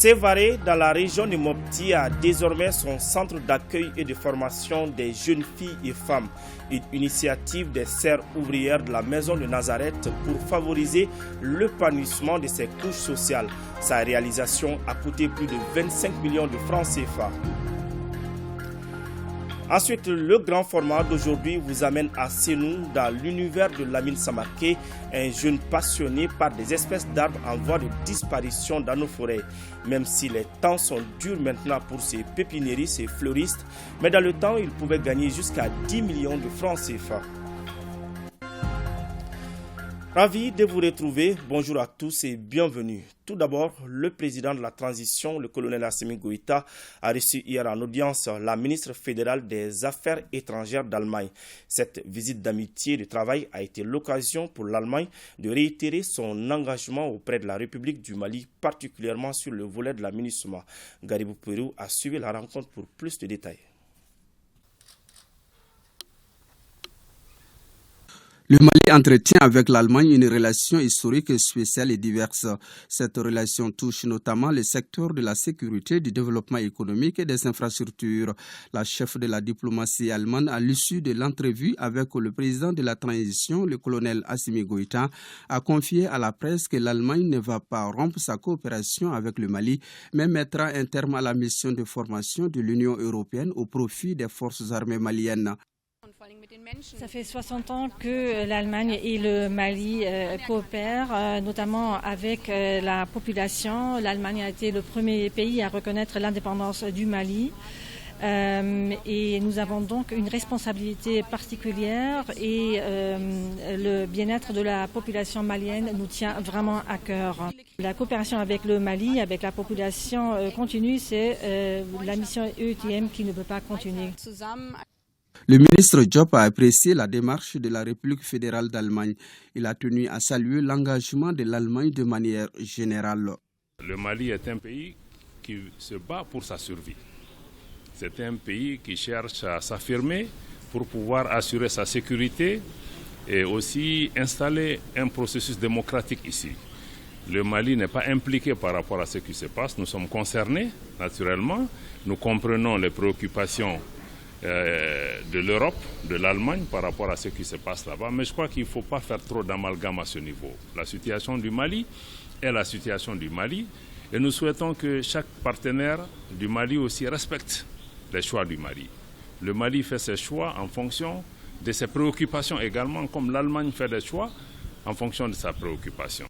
Sévaré, dans la région de Mopti, a désormais son centre d'accueil et de formation des jeunes filles et femmes. Une initiative des sœurs ouvrières de la maison de Nazareth pour favoriser l'épanouissement de ces couches sociales. Sa réalisation a coûté plus de 25 millions de francs CFA. Ensuite, le grand format d'aujourd'hui vous amène à Sénou, dans l'univers de Lamine Samaké, un jeune passionné par des espèces d'arbres en voie de disparition dans nos forêts. Même si les temps sont durs maintenant pour ces pépiniéristes et fleuristes, mais dans le temps, il pouvait gagner jusqu'à 10 millions de francs CFA. Ravi de vous retrouver. Bonjour à tous et bienvenue. Tout d'abord, le président de la transition, le colonel Assimi Goïta, a reçu hier en audience la ministre fédérale des Affaires étrangères d'Allemagne. Cette visite d'amitié et de travail a été l'occasion pour l'Allemagne de réitérer son engagement auprès de la République du Mali, particulièrement sur le volet de la MINUSMA. Garibou Pérou a suivi la rencontre pour plus de détails. Le Mali entretient avec l'Allemagne une relation historique spéciale et diverse. Cette relation touche notamment les secteurs de la sécurité, du développement économique et des infrastructures. La chef de la diplomatie allemande, à l'issue de l'entrevue avec le président de la transition, le colonel Assimi Goïta, a confié à la presse que l'Allemagne ne va pas rompre sa coopération avec le Mali, mais mettra un terme à la mission de formation de l'Union européenne au profit des forces armées maliennes. Ça fait 60 ans que l'Allemagne et le Mali coopèrent, notamment avec la population. L'Allemagne a été le premier pays à reconnaître l'indépendance du Mali. Et nous avons donc une responsabilité particulière et le bien-être de la population malienne nous tient vraiment à cœur. La coopération avec le Mali, avec la population continue, c'est la mission EUTM qui ne peut pas continuer. Le ministre Diop a apprécié la démarche de la République fédérale d'Allemagne. Il a tenu à saluer l'engagement de l'Allemagne de manière générale. Le Mali est un pays qui se bat pour sa survie. C'est un pays qui cherche à s'affirmer pour pouvoir assurer sa sécurité et aussi installer un processus démocratique ici. Le Mali n'est pas impliqué par rapport à ce qui se passe. Nous sommes concernés, naturellement. Nous comprenons les préoccupations de l'Europe, de l'Allemagne par rapport à ce qui se passe là-bas. Mais je crois qu'il ne faut pas faire trop d'amalgame à ce niveau. La situation du Mali est la situation du Mali et nous souhaitons que chaque partenaire du Mali aussi respecte les choix du Mali. Le Mali fait ses choix en fonction de ses préoccupations également, comme l'Allemagne fait des choix en fonction de sa préoccupation.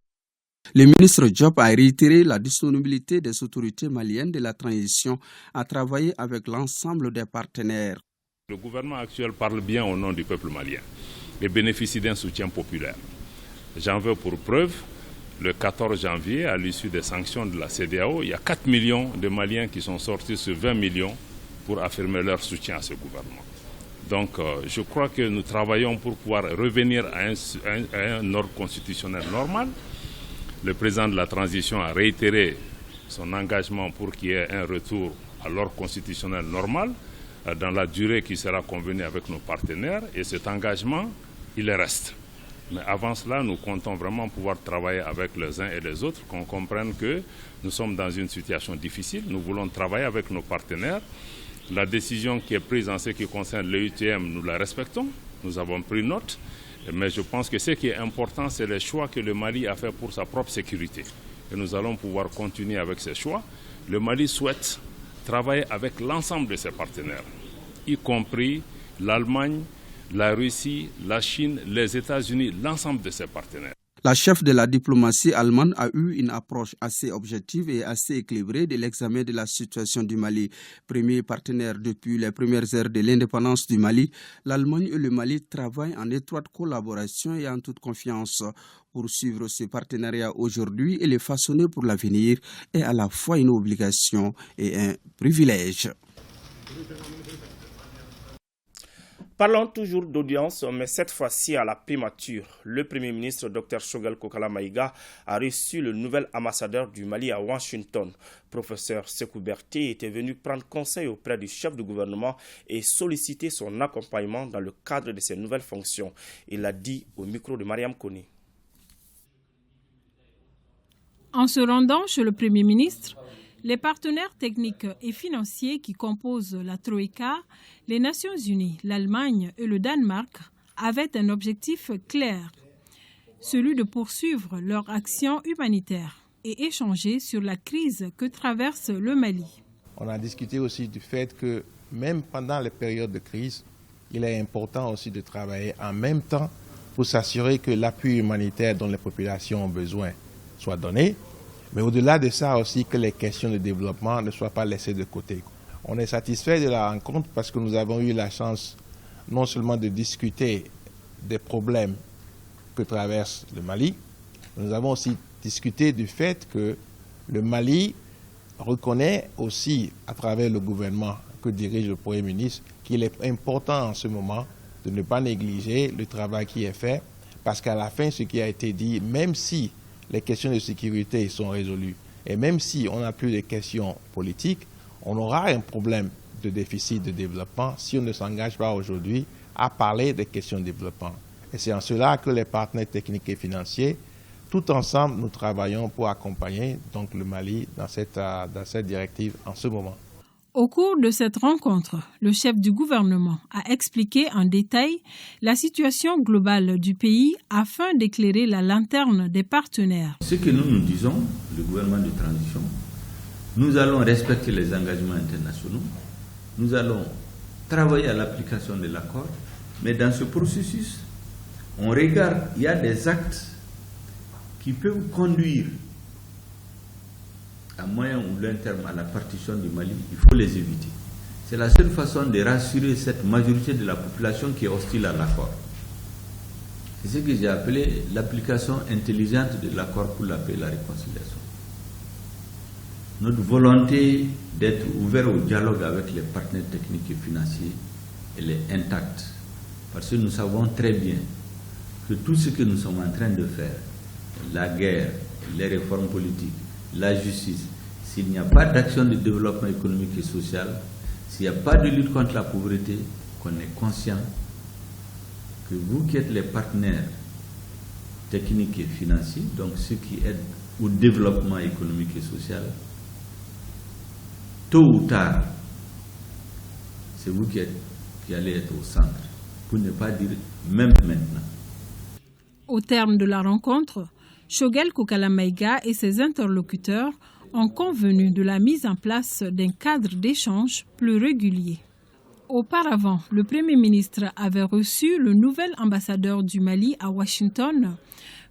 Le ministre Diop a réitéré la disponibilité des autorités maliennes de la transition à travailler avec l'ensemble des partenaires. Le gouvernement actuel parle bien au nom du peuple malien et bénéficie d'un soutien populaire. J'en veux pour preuve, le 14 janvier, à l'issue des sanctions de la CEDEAO, il y a 4 millions de Maliens qui sont sortis sur 20 millions pour affirmer leur soutien à ce gouvernement. Donc je crois que nous travaillons pour pouvoir revenir à un ordre constitutionnel normal. Le président de la transition a réitéré son engagement pour qu'il y ait un retour à l'ordre constitutionnel normal dans la durée qui sera convenue avec nos partenaires et cet engagement, il reste. Mais avant cela, nous comptons vraiment pouvoir travailler avec les uns et les autres, qu'on comprenne que nous sommes dans une situation difficile. Nous voulons travailler avec nos partenaires. La décision qui est prise en ce qui concerne l'EUTM, nous la respectons. Nous avons pris note. Mais je pense que ce qui est important, c'est les choix que le Mali a fait pour sa propre sécurité. Et nous allons pouvoir continuer avec ces choix. Le Mali souhaite travailler avec l'ensemble de ses partenaires, y compris l'Allemagne, la Russie, la Chine, les États-Unis, l'ensemble de ses partenaires. La chef de la diplomatie allemande a eu une approche assez objective et assez équilibrée de l'examen de la situation du Mali. Premier partenaire depuis les premières heures de l'indépendance du Mali, l'Allemagne et le Mali travaillent en étroite collaboration et en toute confiance. Poursuivre ce partenariat aujourd'hui et le façonner pour l'avenir est à la fois une obligation et un privilège. Parlons toujours d'audience, mais cette fois-ci à la primature. Le Premier ministre Dr Choguel Kokala Maïga a reçu le nouvel ambassadeur du Mali à Washington. Professeur Sékou Berté était venu prendre conseil auprès du chef de gouvernement et solliciter son accompagnement dans le cadre de ses nouvelles fonctions. Il l'a dit au micro de Mariam Koni. En se rendant chez le Premier ministre, Les partenaires techniques et financiers qui composent la Troïka, les Nations Unies, l'Allemagne et le Danemark, avaient un objectif clair, celui de poursuivre leur action humanitaire et échanger sur la crise que traverse le Mali. On a discuté aussi du fait que même pendant les périodes de crise, il est important aussi de travailler en même temps pour s'assurer que l'appui humanitaire dont les populations ont besoin soit donné, mais au-delà de ça aussi que les questions de développement ne soient pas laissées de côté. On est satisfait de la rencontre parce que nous avons eu la chance non seulement de discuter des problèmes que traverse le Mali, nous avons aussi discuté du fait que le Mali reconnaît aussi à travers le gouvernement que dirige le Premier ministre qu'il est important en ce moment de ne pas négliger le travail qui est fait parce qu'à la fin, ce qui a été dit, même si les questions de sécurité sont résolues et même si on n'a plus de questions politiques, on aura un problème de déficit de développement si on ne s'engage pas aujourd'hui à parler des questions de développement. Et c'est en cela que les partenaires techniques et financiers, tout ensemble, nous travaillons pour accompagner donc le Mali dans cette directive en ce moment. Au cours de cette rencontre, le chef du gouvernement a expliqué en détail la situation globale du pays afin d'éclairer la lanterne des partenaires. Ce que nous disons, le gouvernement de transition, nous allons respecter les engagements internationaux, nous allons travailler à l'application de l'accord, mais dans ce processus, on regarde, il y a des actes qui peuvent conduire à moyen ou long terme à la partition du Mali, il faut les éviter. C'est la seule façon de rassurer cette majorité de la population qui est hostile à l'accord. C'est ce que j'ai appelé l'application intelligente de l'accord pour la paix et la réconciliation. Notre volonté d'être ouvert au dialogue avec les partenaires techniques et financiers, elle est intacte. Parce que nous savons très bien que tout ce que nous sommes en train de faire, la guerre, les réformes politiques, la justice, s'il n'y a pas d'action de développement économique et social, s'il n'y a pas de lutte contre la pauvreté, qu'on est conscient que vous qui êtes les partenaires techniques et financiers, donc ceux qui aident au développement économique et social, tôt ou tard, c'est vous qui allez être au centre, pour ne pas dire même maintenant. Au terme de la rencontre, Choguel Kokala Maïga et ses interlocuteurs ont convenu de la mise en place d'un cadre d'échange plus régulier. Auparavant, le Premier ministre avait reçu le nouvel ambassadeur du Mali à Washington,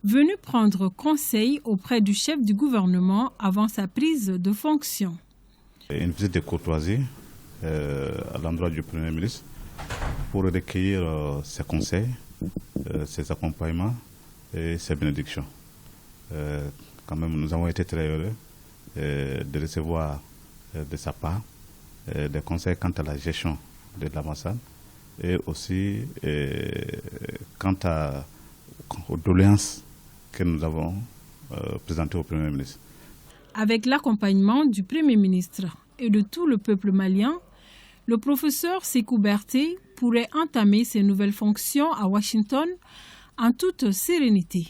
venu prendre conseil auprès du chef du gouvernement avant sa prise de fonction. Une visite de courtoisie à l'endroit du Premier ministre pour recueillir ses conseils, ses accompagnements et ses bénédictions. Quand même, nous avons été très heureux de recevoir de sa part des conseils quant à la gestion de l'ambassade et aussi quant aux doléances que nous avons présentées au Premier ministre. Avec l'accompagnement du Premier ministre et de tout le peuple malien, le professeur Sékou Berté pourrait entamer ses nouvelles fonctions à Washington en toute sérénité.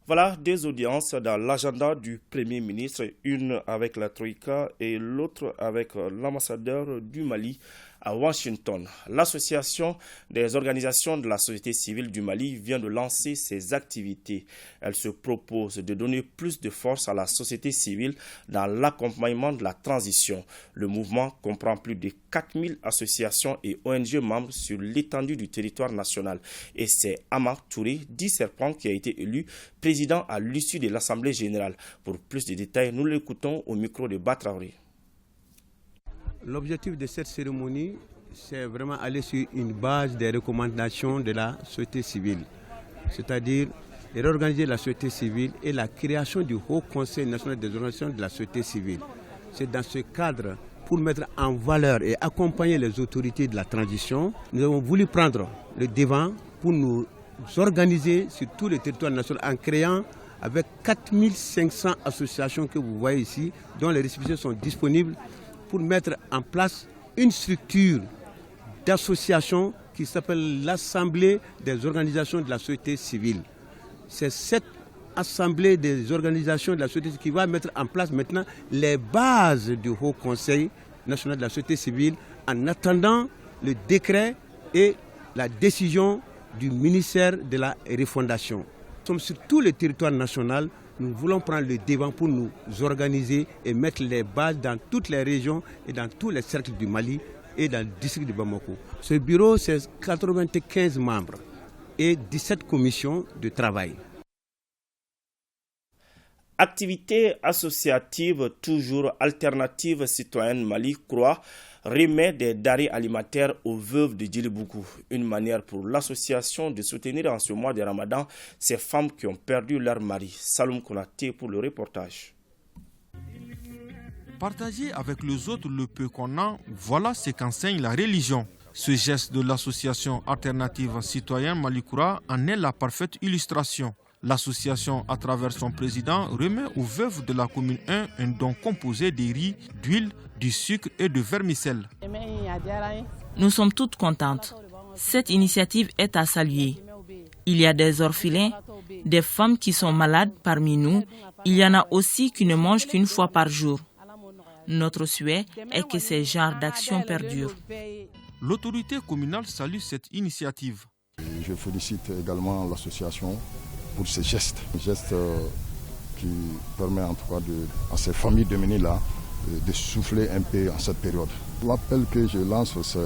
Voilà deux audiences dans l'agenda du Premier ministre, une avec la Troïka et l'autre avec l'ambassadeur du Mali à Washington. L'association des organisations de la société civile du Mali vient de lancer ses activités. Elle se propose de donner plus de force à la société civile dans l'accompagnement de la transition. Le mouvement comprend plus de 4000 associations et ONG membres sur l'étendue du territoire national. Et c'est Amar Touré, dit Serpent, qui a été élu président à l'issue de l'Assemblée générale. Pour plus de détails, nous l'écoutons au micro de Batraoré. L'objectif de cette cérémonie, c'est vraiment aller sur une base des recommandations de la société civile, c'est-à-dire de réorganiser la société civile et la création du Haut Conseil national des organisations de la société civile. C'est dans ce cadre, pour mettre en valeur et accompagner les autorités de la transition, nous avons voulu prendre le devant pour nous organiser sur tout le territoire national en créant avec 4500 associations que vous voyez ici, dont les récépissés sont disponibles, pour mettre en place une structure d'association qui s'appelle l'Assemblée des organisations de la société civile. C'est cette assemblée des organisations de la société qui va mettre en place maintenant les bases du Haut Conseil national de la société civile en attendant le décret et la décision du ministère de la refondation. Nous sommes sur tout le territoire national. Nous voulons prendre le devant pour nous organiser et mettre les bases dans toutes les régions et dans tous les cercles du Mali et dans le district de Bamako. Ce bureau, c'est 95 membres et 17 commissions de travail. Activité associative toujours alternative citoyenne Mali Croix remet des denrées alimentaires aux veuves de Djilibougou. Une manière pour l'association de soutenir en ce mois de Ramadan ces femmes qui ont perdu leur mari. Saloum Konaté pour le reportage. Partager avec les autres le peu qu'on a, voilà ce qu'enseigne la religion. Ce geste de l'association alternative citoyenne Mali Croix en est la parfaite illustration. L'association, à travers son président, remet aux veuves de la commune 1 un don composé de riz, d'huile, du sucre et de vermicelle. Nous sommes toutes contentes. Cette initiative est à saluer. Il y a des orphelins, des femmes qui sont malades parmi nous. Il y en a aussi qui ne mangent qu'une fois par jour. Notre souhait est que ces genres d'actions perdurent. L'autorité communale salue cette initiative. Je félicite également l'association pour ce geste. Un geste qui permet en tout cas à ces familles démunies-là de souffler un peu en cette période. L'appel que je lance, c'est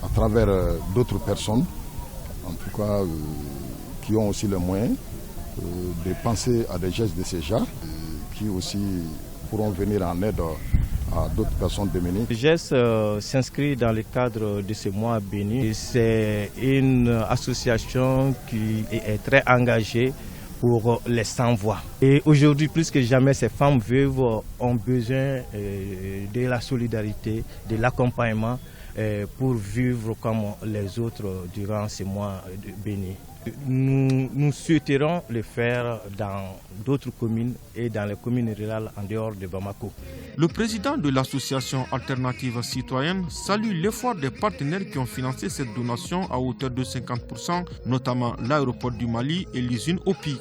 à travers d'autres personnes, en tout cas qui ont aussi les moyens de penser à des gestes de ce genre, qui aussi pourront venir en aide à d'autres personnes démunies. Le geste s'inscrit dans le cadre de ce mois béni. C'est une association qui est très engagée pour les sans-voix. Et aujourd'hui, plus que jamais, ces femmes veuves ont besoin de la solidarité, de l'accompagnement pour vivre comme les autres durant ce mois béni. Nous souhaiterons le faire dans d'autres communes et dans les communes rurales en dehors de Bamako. Le président de l'association alternative citoyenne salue l'effort des partenaires qui ont financé cette donation à hauteur de 50%, notamment l'aéroport du Mali et l'usine OPI.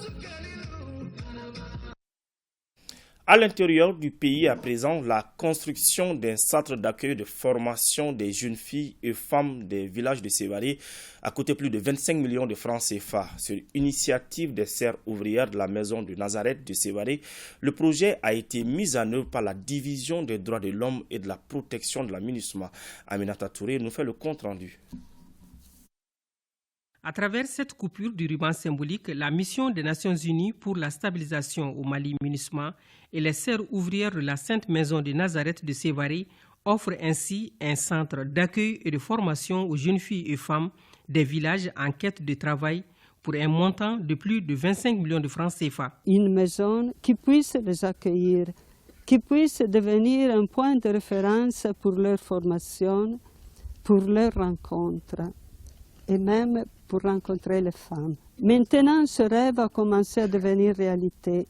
À l'intérieur du pays, à présent, la construction d'un centre d'accueil de formation des jeunes filles et femmes des villages de Sévaré a coûté plus de 25 millions de francs CFA. Sur initiative des sœurs ouvrières de la maison de Nazareth de Sévaré, le projet a été mis en œuvre par la division des droits de l'homme et de la protection de la MINUSMA. Aminata Touré nous fait le compte rendu. À travers cette coupure du ruban symbolique, la mission des Nations Unies pour la stabilisation au Mali MINUSMA et les sœurs ouvrières de la Sainte Maison de Nazareth de Sévaré offrent ainsi un centre d'accueil et de formation aux jeunes filles et femmes des villages en quête de travail pour un montant de plus de 25 millions de francs CFA. Une maison qui puisse les accueillir, qui puisse devenir un point de référence pour leur formation, pour leurs rencontres et même pour rencontrer les femmes. Maintenant, ce rêve a commencé à devenir réalité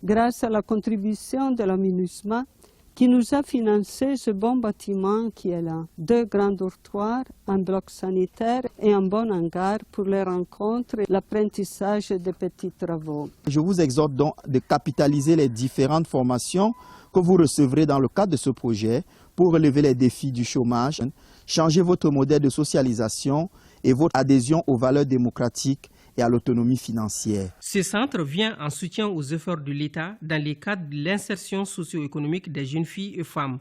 grâce à la contribution de la MINUSMA qui nous a financé ce bon bâtiment qui est là. 2 grands dortoirs, un bloc sanitaire et un bon hangar pour les rencontres et l'apprentissage des petits travaux. Je vous exhorte donc de capitaliser les différentes formations que vous recevrez dans le cadre de ce projet pour relever les défis du chômage, changer votre modèle de socialisation et votre adhésion aux valeurs démocratiques et à l'autonomie financière. Ce centre vient en soutien aux efforts de l'État dans le cadre de l'insertion socio-économique des jeunes filles et femmes.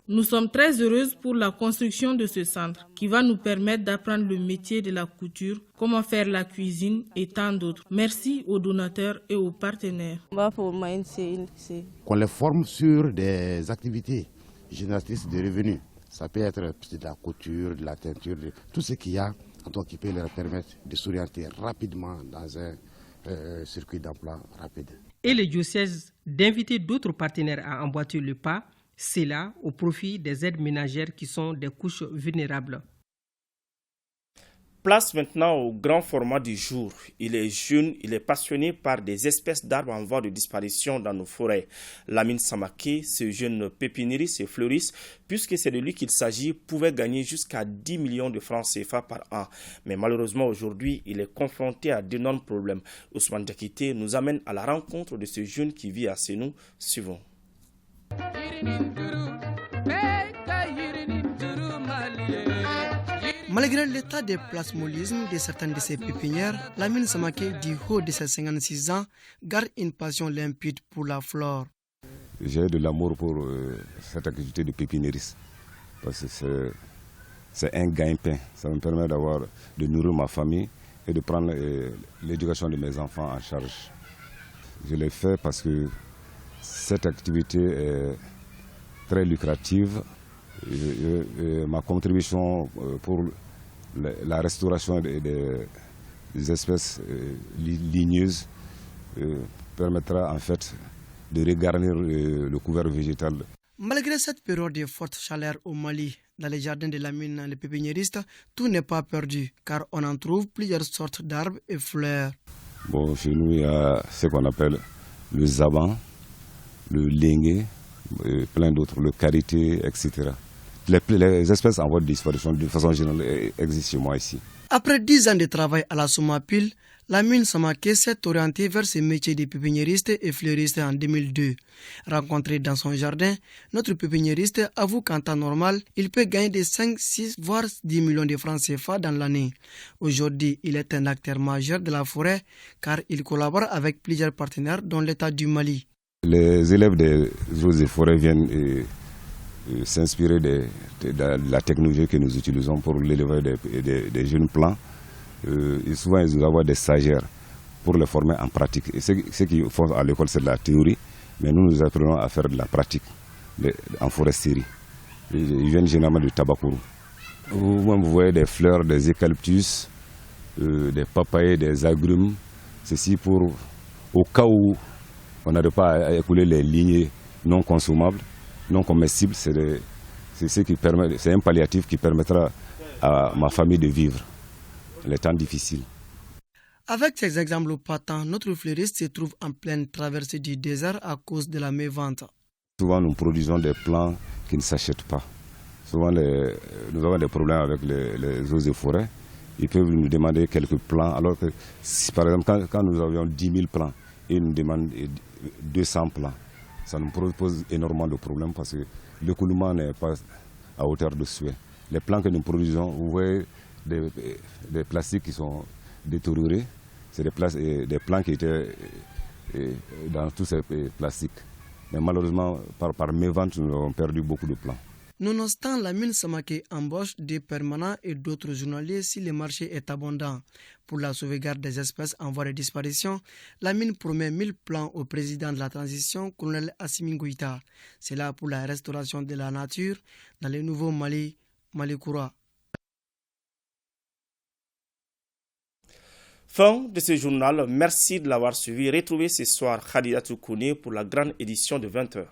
Nous sommes très heureuses pour la construction de ce centre qui va nous permettre d'apprendre le métier de la couture, comment faire la cuisine et tant d'autres. Merci aux donateurs et aux partenaires. Qu'on les forme sur des activités génératrices de revenus. Ça peut être de la couture, de la teinture, de tout ce qu'il y a qui peut leur permettre de s'orienter rapidement dans un circuit d'emploi rapide. Et le diocèse d'inviter d'autres partenaires à emboîter le pas, c'est là au profit des aides ménagères qui sont des couches vulnérables. Place maintenant au grand format du jour. Il est jeune, il est passionné par des espèces d'arbres en voie de disparition dans nos forêts. Lamine Samaké, ce jeune pépiniériste et fleuriste, puisque c'est de lui qu'il s'agit, pouvait gagner jusqu'à 10 millions de francs CFA par an. Mais malheureusement aujourd'hui, il est confronté à d'énormes problèmes. Ousmane Diakité nous amène à la rencontre de ce jeune qui vit à Sénou. Suivons. Malgré l'état de plasmolisme de certaines de ses pépinières, Lamine Samaké, du haut de ses 56 ans, garde une passion limpide pour la flore. J'ai de l'amour pour cette activité de pépiniériste parce que c'est un gagne-pain. Ça me permet de nourrir ma famille et de prendre l'éducation de mes enfants en charge. Je l'ai fait parce que cette activité est très lucrative. Ma contribution pour la restauration des espèces ligneuses permettra en fait de regarnir le couvert végétal. Malgré cette période de forte chaleur au Mali, dans les jardins de Lamine, les pépiniéristes, tout n'est pas perdu car on en trouve plusieurs sortes d'arbres et fleurs. Bon, chez nous, il y a ce qu'on appelle le zaban, le lingué, plein d'autres, le karité, etc. Les espèces en voie de disparition de façon générale existent chez moi ici. Après 10 ans de travail à la Somapile, Lamine Samaké s'est orienté vers ses métiers de pépiniériste et fleuriste en 2002. Rencontré dans son jardin, notre pépiniériste avoue qu'en temps normal, il peut gagner des 5, 6 voire 10 millions de francs CFA dans l'année. Aujourd'hui, il est un acteur majeur de la forêt car il collabore avec plusieurs partenaires dont l'État du Mali. Les élèves des eaux et forêts viennent s'inspirer de la technologie que nous utilisons pour l'élevage des jeunes plants. Et souvent, ils doivent avoir des stagiaires pour les former en pratique. Et ce qu'ils font à l'école, c'est de la théorie, mais nous apprenons à faire de la pratique en foresterie. Ils viennent généralement du Tabakourou. Vous voyez des fleurs, des eucalyptus, des papayers, des agrumes. Ceci au cas où on n'arrive pas à écouler les lignées non consommables, non comestibles, c'est un palliatif qui permettra à ma famille de vivre les temps difficiles. Avec ces exemples patents, notre fleuriste se trouve en pleine traversée du désert à cause de la mévente. Souvent, nous produisons des plants qui ne s'achètent pas. Souvent, nous avons des problèmes avec les eaux et forêts. Ils peuvent nous demander quelques plants, alors que, si, par exemple, quand nous avions 10 000 plants et ils nous demandent 200 plants, ça nous pose énormément de problèmes parce que l'écoulement n'est pas à hauteur de souhait. Les plants que nous produisons, vous voyez des plastiques qui sont détériorés, c'est des plants qui étaient dans tous ces plastiques. Mais malheureusement, par mévente, nous avons perdu beaucoup de plants. Nonobstant, Lamine Samaké embauche des permanents et d'autres journaliers si le marché est abondant. Pour la sauvegarde des espèces en voie de disparition, Lamine promet 1000 plans au président de la transition, colonel Assimi Goïta. C'est là pour la restauration de la nature dans le nouveau Mali, Malikoura. Fin de ce journal. Merci de l'avoir suivi. Retrouvez ce soir Khadijatou Kouné pour la grande édition de 20h.